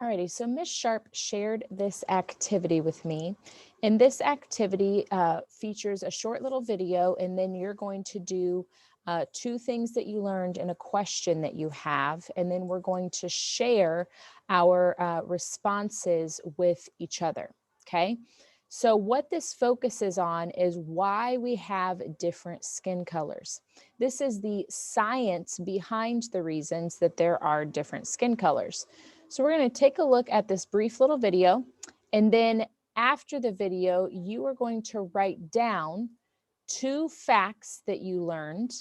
Alrighty, so Miss Sharp shared this activity with me, and this activity features a short little video, and then you're going to do two things that you learned and a question that you have, and then we're going to share our responses with each other, okay? So what this focuses on is why we have different skin colors. This is the science behind the reasons that there are different skin colors. So we're going to take a look at this brief little video, and then after the video, you are going to write down two facts that you learned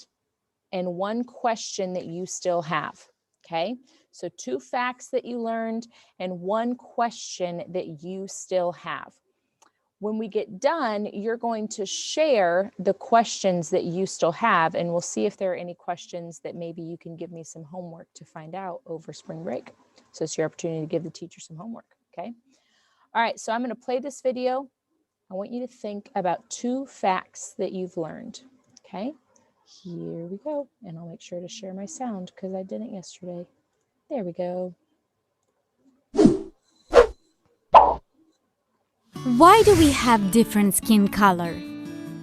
and one question that you still have, okay? So two facts that you learned and one question that you still have. When we get done, you're going to share the questions that you still have, and we'll see if there are any questions that maybe you can give me some homework to find out over spring break. So it's your opportunity to give the teacher some homework, okay? All right, so I'm gonna play this video. I want you to think about two facts that you've learned, okay? Here we go, and I'll make sure to share my sound because I didn't yesterday. There we go. Why do we have different skin color?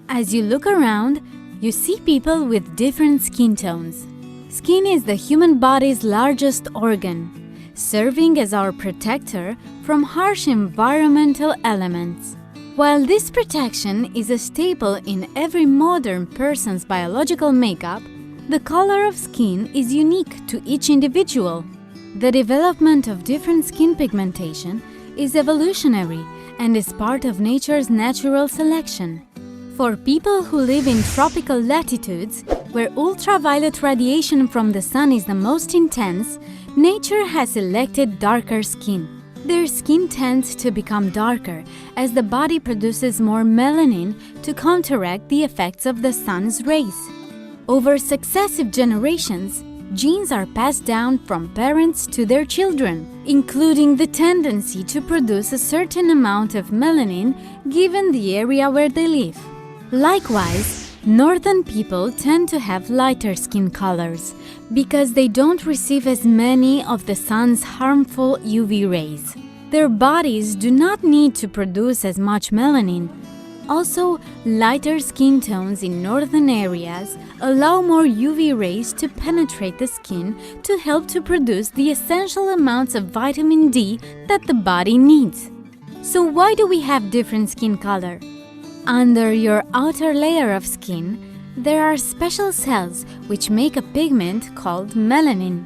As you look around, you see people with different skin tones. Skin is the human body's largest organ, serving as our protector from harsh environmental elements. While this protection is a staple in every modern person's biological makeup, the color of skin is unique to each individual. The development of different skin pigmentation is evolutionary and is part of nature's natural selection. For people who live in tropical latitudes, where ultraviolet radiation from the sun is the most intense, nature has selected darker skin. Their skin tends to become darker as the body produces more melanin to counteract the effects of the sun's rays. Over successive generations, genes are passed down from parents to their children, including the tendency to produce a certain amount of melanin given the area where they live. Likewise, northern people tend to have lighter skin colors because they don't receive as many of the sun's harmful UV rays. Their bodies do not need to produce as much melanin. Also, lighter skin tones in northern areas allow more UV rays to penetrate the skin to help to produce the essential amounts of vitamin D that the body needs. So why do we have different skin color? Under your outer layer of skin, there are special cells which make a pigment called melanin.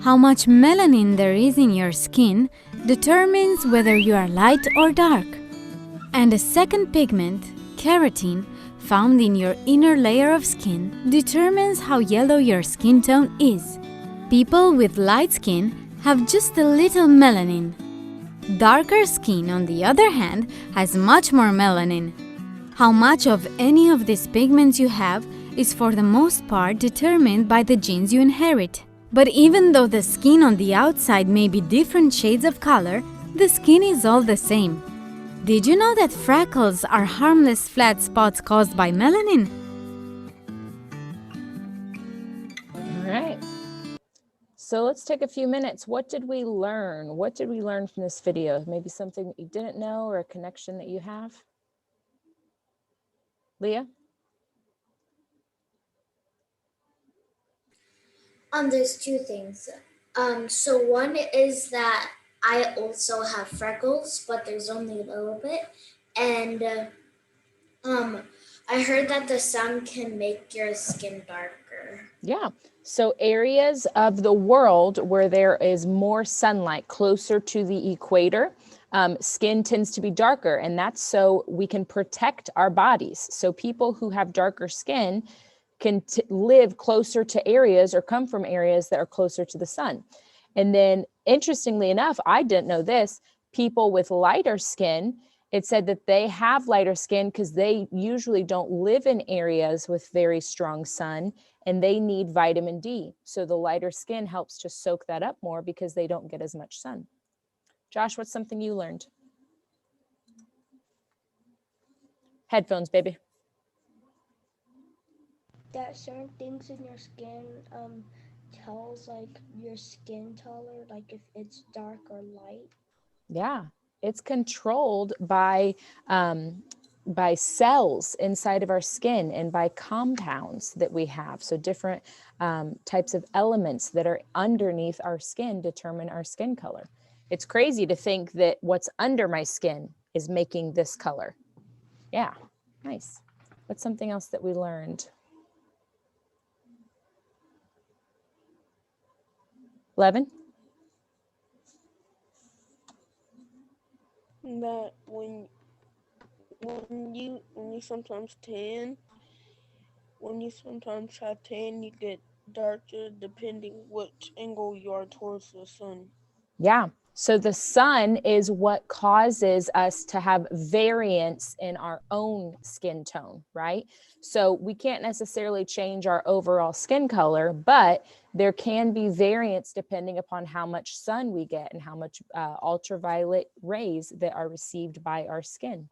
How much melanin there is in your skin determines whether you are light or dark. And a second pigment, keratin, found in your inner layer of skin, determines how yellow your skin tone is. People with light skin have just a little melanin. Darker skin, on the other hand, has much more melanin. How much of any of these pigments you have is for the most part determined by the genes you inherit. But even though the skin on the outside may be different shades of color, the skin is all the same. Did you know that freckles are harmless flat spots caused by melanin? All right. So let's take a few minutes. What did we learn? What did we learn from this video? Maybe something that you didn't know or a connection that you have? Leah? There's two things. So one is that I also have freckles, but there's only a little bit. And I heard that the sun can make your skin darker. Yeah. So areas of the world where there is more sunlight closer to the equator, skin tends to be darker, and that's so we can protect our bodies. So people who have darker skin can live closer to areas or come from areas that are closer to the sun. And then interestingly enough, I didn't know this, people with lighter skin, it said that they have lighter skin because they usually don't live in areas with very strong sun and they need vitamin D. So the lighter skin helps to soak that up more because they don't get as much sun. Josh, what's something you learned? Headphones, baby. That certain things in your skin tells like your skin color, like if it's dark or light? Yeah, it's controlled by cells inside of our skin and by compounds that we have. So different types of elements that are underneath our skin determine our skin color. It's crazy to think that what's under my skin is making this color. Yeah, nice. What's something else that we learned? 11? That when you sometimes tan, when you sometimes have tan, you get darker depending which angle you are towards the sun. Yeah. So the sun is what causes us to have variance in our own skin tone, right? So we can't necessarily change our overall skin color, but there can be variance depending upon how much sun we get and how much ultraviolet rays that are received by our skin.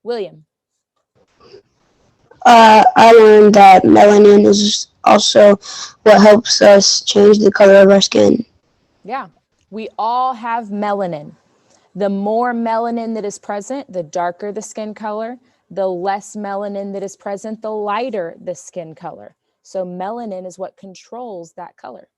William. I learned that melanin is also what helps us change the color of our skin. Yeah, we all have melanin. The more melanin that is present, the darker the skin color. The less melanin that is present, the lighter the skin color. So melanin is what controls that color.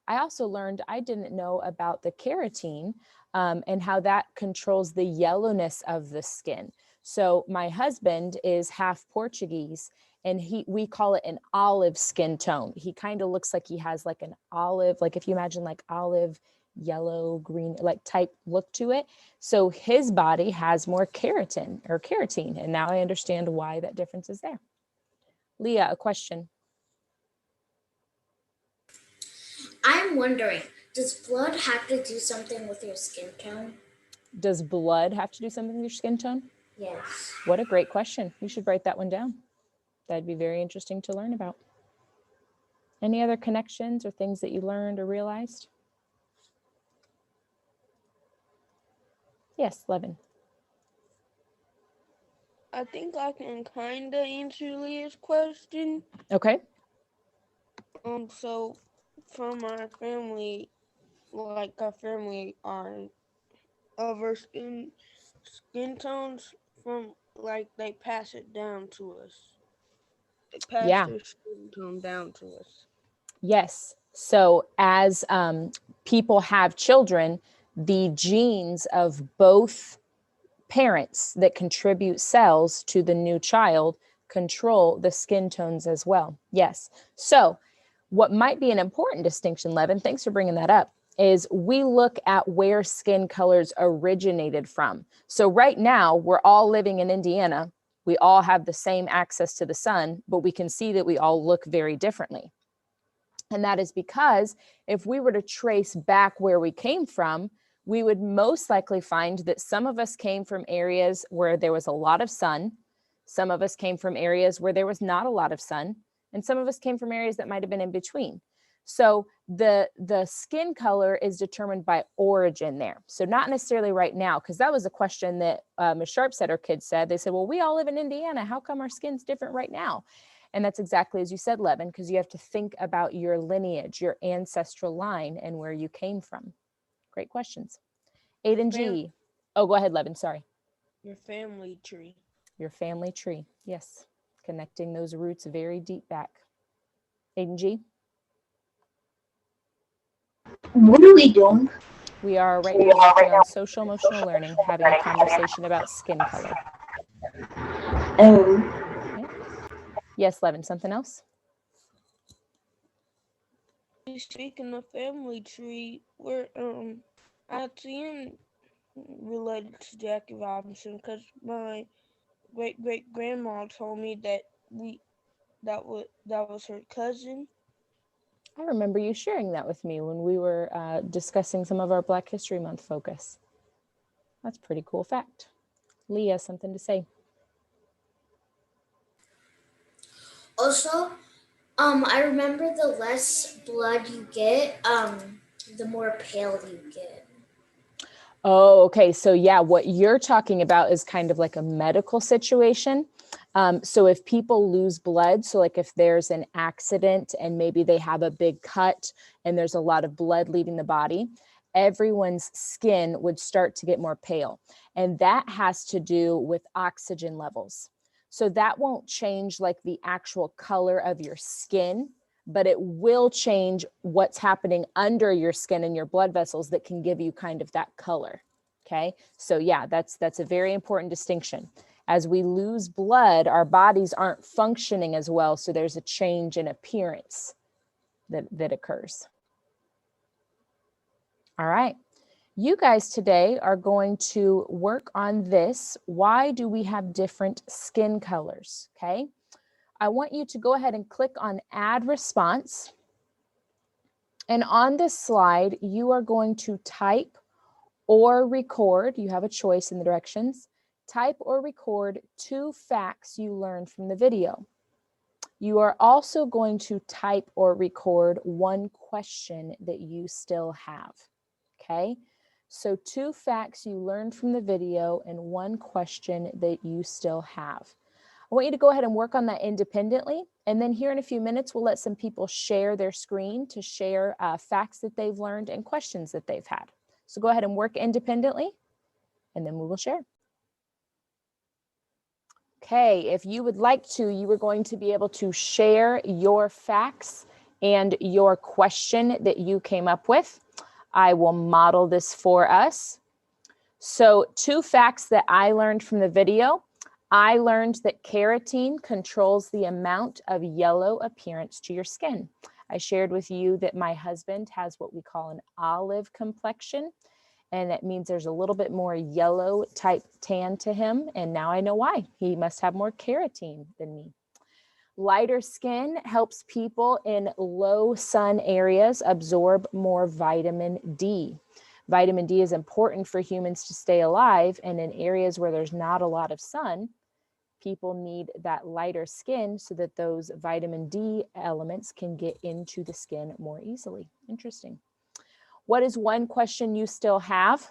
I also learned I didn't know about the keratin and how that controls the yellowness of the skin. So my husband is half Portuguese, and we call it an olive skin tone. He kind of looks like he has like an olive, like if you imagine like olive, yellow, green, like type look to it. So his body has more keratin, and now I understand why that difference is there. Leah, a question. I'm wondering, does blood have to do something with your skin tone? Does blood have to do something with your skin tone? Yes. What a great question. You should write that one down. That'd be very interesting to learn about. Any other connections or things that you learned or realized? Yes, Levin. I think I can kind of answer Leah's question. Okay. So from our family, like our family are of our skin tones from like they pass it down to us. They pass Yeah. their skin tone down to us. Yes. So as people have children, the genes of both parents that contribute cells to the new child control the skin tones as well. Yes. So what might be an important distinction, Levin, thanks for bringing that up, is we look at where skin colors originated from. So right now, we're all living in Indiana. We all have the same access to the sun, but we can see that we all look very differently. And that is because if we were to trace back where we came from, we would most likely find that some of us came from areas where there was a lot of sun. Some of us came from areas where there was not a lot of sun. And some of us came from areas that might have been in between. So the skin color is determined by origin there. So not necessarily right now, because that was a question that Ms. Sharp said her kids said. They said, well, we all live in Indiana. How come our skin's different right now? And that's exactly as you said, Levin, because you have to think about your lineage, your ancestral line, and where you came from. Great questions. Aiden G. Oh, go ahead, Levin. Sorry. Your family tree. Your family tree. Yes. Connecting those roots very deep back. Aiden G. What are we doing? We are right now working on social emotional learning, having a conversation about skin color. Okay. Yes, Levin, something else? Speaking of family tree, we're at the end related to Jackie Robinson because my great grandma told me that that was her cousin. I remember you sharing that with me when we were discussing some of our Black History Month focus. That's a pretty cool fact. Leah, something to say? Also, I remember the less blood you get, the more pale you get. Oh, okay. So yeah, what you're talking about is kind of like a medical situation. So if people lose blood, so like if there's an accident and maybe they have a big cut and there's a lot of blood leaving the body, everyone's skin would start to get more pale. And that has to do with oxygen levels. So that won't change like the actual color of your skin, but it will change what's happening under your skin and your blood vessels that can give you kind of that color. Okay, so yeah, that's a very important distinction. As we lose blood, our bodies aren't functioning as well, so there's a change in appearance that occurs. All right, you guys today are going to work on this. Why do we have different skin colors? Okay, I want you to go ahead and click on Add Response. And on this slide, you are going to type or record, you have a choice in the directions, type or record 2 facts you learned from the video. You are also going to type or record 1 question that you still have, okay? So 2 facts you learned from the video and 1 question that you still have. I want you to go ahead and work on that independently. And then here in a few minutes, we'll let some people share their screen to share facts that they've learned and questions that they've had. So go ahead and work independently, and then we will share. Okay, if you would like to, you are going to be able to share your facts and your question that you came up with. I will model this for us. So 2 facts that I learned from the video. I learned that keratin controls the amount of yellow appearance to your skin. I shared with you that my husband has what we call an olive complexion, and that means there's a little bit more yellow type tan to him, and now I know why. He must have more keratin than me. Lighter skin helps people in low sun areas absorb more vitamin D. Vitamin D is important for humans to stay alive, and in areas where there's not a lot of sun, people need that lighter skin so that those vitamin D elements can get into the skin more easily. Interesting. What is 1 question you still have?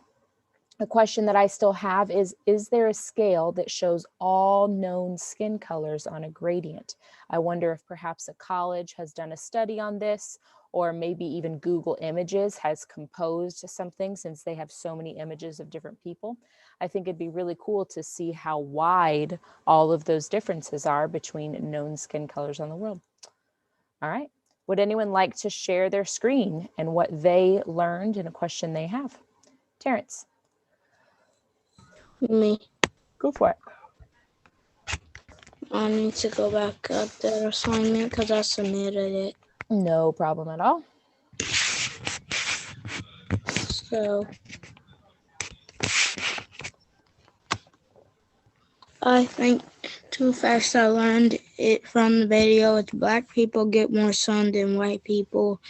The question that I still have is there a scale that shows all known skin colors on a gradient? I wonder if perhaps a college has done a study on this, or maybe even Google Images has composed something since they have so many images of different people. I think it'd be really cool to see how wide all of those differences are between known skin colors on the world. All right. Would anyone like to share their screen and what they learned and a question they have? Terrence. Me. Go for it. I need to go back up the assignment because I submitted it. No problem at all. So I think 2 facts I learned it from the video is black people get more sun than white people,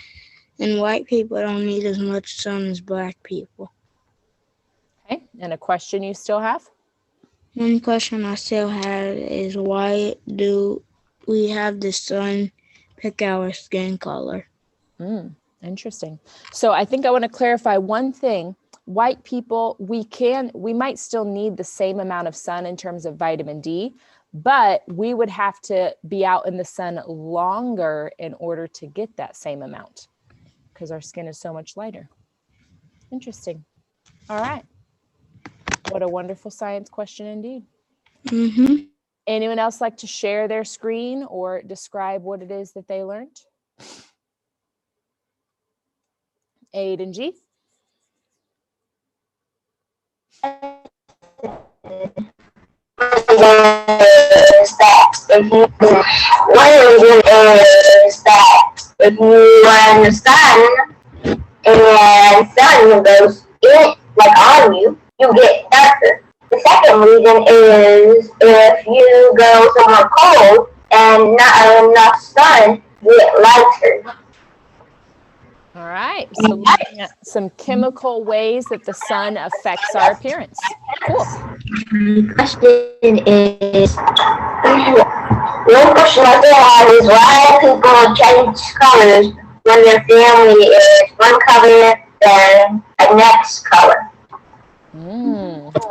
and white people don't need as much sun as black people. Okay, and a question you still have? 1 question I still have is why do we have the sun pick our skin color? Interesting. So I think I want to clarify one thing. White people, we might still need the same amount of sun in terms of vitamin D, but we would have to be out in the sun longer in order to get that same amount because our skin is so much lighter. Interesting. All right. What a wonderful science question indeed. Anyone else like to share their screen or describe what it is that they learned? Aiden G. One reason is that if you are in the sun and sun goes in, like on you, you get darker. The second reason is if you go somewhere cold and not enough sun, you get lighter. All right, so looking at some chemical ways that the sun affects our appearance. Cool. The question is, one question I still have is why people change colors when their family is one color than the next color?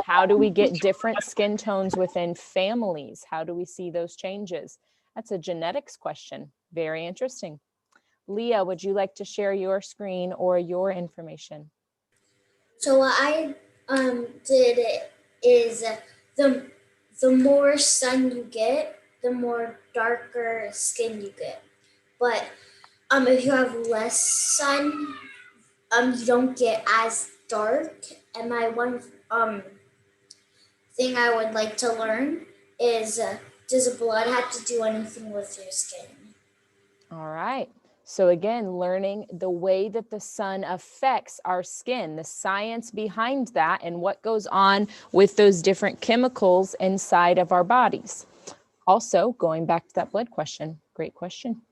How How do we get different skin tones within families? How do we see those changes? That's a genetics question. Very interesting. Leah, would you like to share your screen or your information? So what I did is the the more sun you get, the more darker skin you get. But if you have less sun, you don't get as dark. And my one thing I would like to learn is does blood have to do anything with your skin? All right. So again, learning the way that the sun affects our skin, the science behind that, and what goes on with those different chemicals inside of our bodies. Also, going back to that blood question, great question.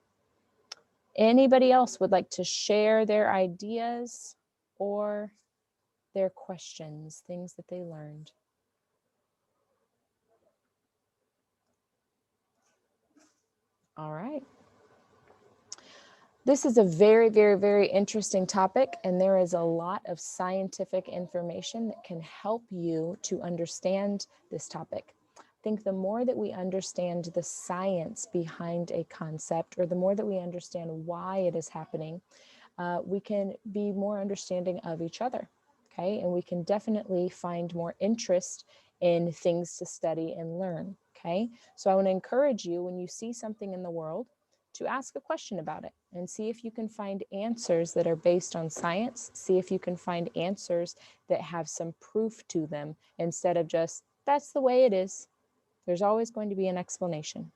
Anybody else would like to share their ideas or their questions, things that they learned? All right. This is a very, very, very interesting topic, and there is a lot of scientific information that can help you to understand this topic. I think the more that we understand the science behind a concept, or the more that we understand why it is happening, we can be more understanding of each other, okay? And we can definitely find more interest in things to study and learn, okay? So I want to encourage you, when you see something in the world, to ask a question about it and see if you can find answers that are based on science. See if you can find answers that have some proof to them instead of just, that's the way it is. There's always going to be an explanation.